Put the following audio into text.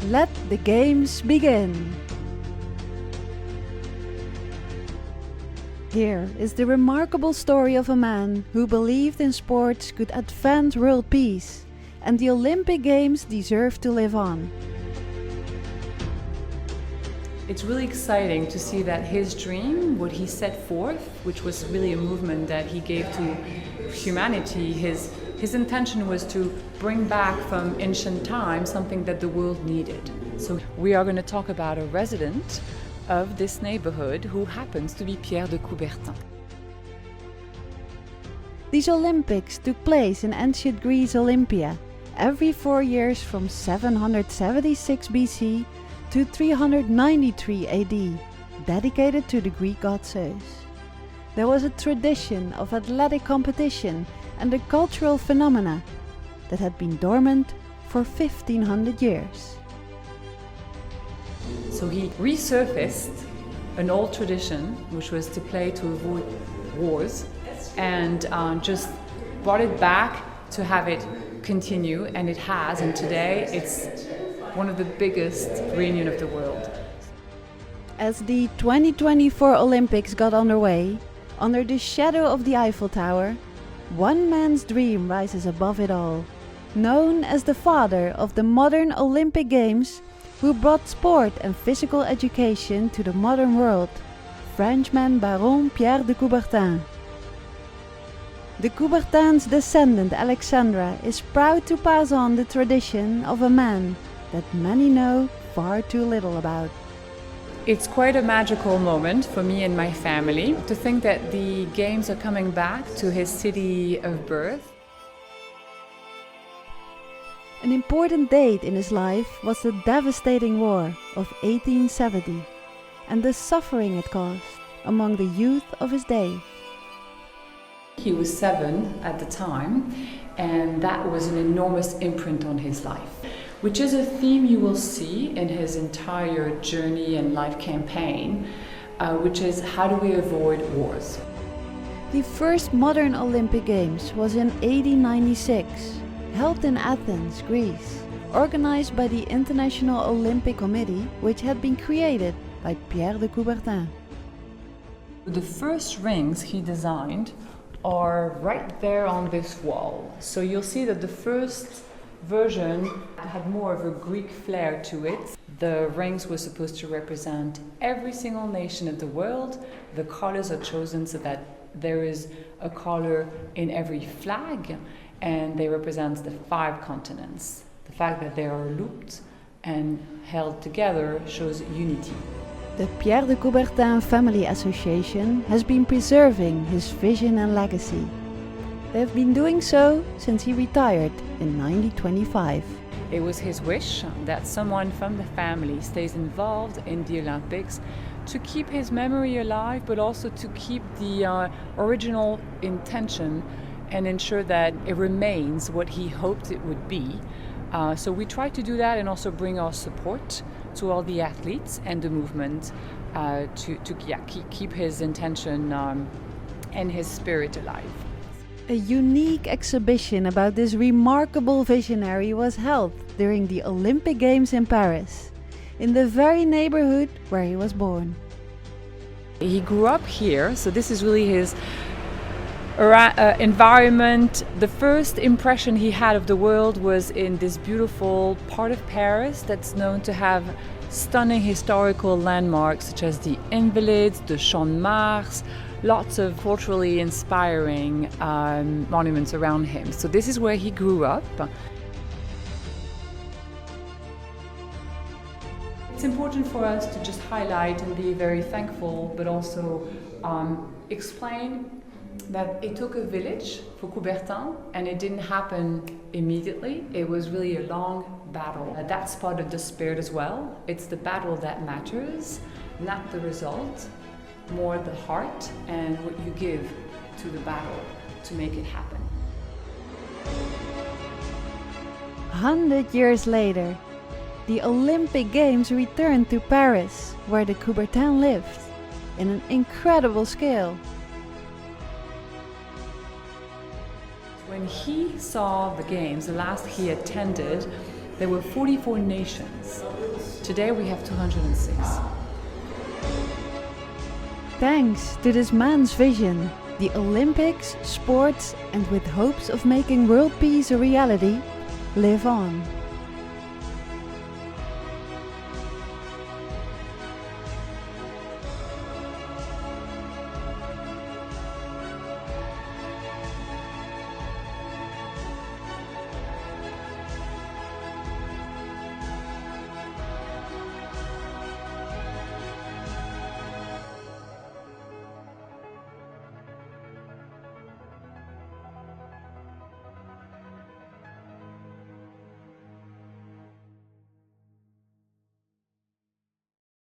Let the games begin! Here is the remarkable story of a man who believed in sports could advance world peace, and the Olympic Games deserve to live on. It's really exciting to see that his dream, what he set forth, which was really a movement that he gave to humanity, his intention was to bring back from ancient times something that the world needed. So we are going to talk about a resident of this neighborhood who happens to be Pierre de Coubertin. These Olympics took place in ancient Greece Olympia every 4 years from 776 BC to 393 AD, dedicated to the Greek god Zeus. There was a tradition of athletic competition and a cultural phenomena that had been dormant for 1500 years. So he resurfaced an old tradition, which was to play to avoid wars, and just brought it back to have it continue, and it has, and today it's one of the biggest reunion of the world. As the 2024 Olympics got underway, under the shadow of the Eiffel Tower, one man's dream rises above it all. Known as the father of the modern Olympic Games, who brought sport and physical education to the modern world, Frenchman Baron Pierre de Coubertin. De Coubertin's descendant Alexandra is proud to pass on the tradition of a man that many know far too little about. It's quite a magical moment for me and my family to think that the games are coming back to his city of birth. An important date in his life was the devastating war of 1870 and the suffering it caused among the youth of his day. He was 7 at the time, and that was an enormous imprint on his life, which is a theme you will see in his entire journey and life campaign, which is how do we avoid wars. The first modern Olympic Games was in 1896, held in Athens, Greece, organized by the International Olympic Committee, which had been created by Pierre de Coubertin. The first rings he designed are right there on this wall. So you'll see that the first version had more of a Greek flair to it. The rings were supposed to represent every single nation of the world. The colors are chosen so that there is a color in every flag, and they represent the 5 continents. The fact that they are looped and held together shows unity. The Pierre de Coubertin Family Association has been preserving his vision and legacy. They have been doing so since he retired in 1925. It was his wish that someone from the family stays involved in the Olympics to keep his memory alive, but also to keep the original intention and ensure that it remains what he hoped it would be. So we try to do that and also bring our support to all the athletes and the movement to keep his intention and his spirit alive. A unique exhibition about this remarkable visionary was held during the Olympic Games in Paris, in the very neighborhood where he was born. He grew up here, so this is really his environment. The first impression he had of the world was in this beautiful part of Paris that's known to have stunning historical landmarks such as the Invalides, the Champ de Mars, lots of culturally inspiring monuments around him. So this is where he grew up. It's important for us to just highlight and be very thankful, but also explain that it took a village for Coubertin, and it didn't happen immediately. It was really a long battle. That's part of the spirit as well. It's the battle that matters, not the result, more the heart and what you give to the battle to make it happen. 100 years later, the Olympic Games returned to Paris, where de Coubertin lived, in an incredible scale. When he saw the games, the last he attended, there were 44 nations. Today we have 206. Thanks to this man's vision, the Olympics, sports, and with hopes of making world peace a reality, live on.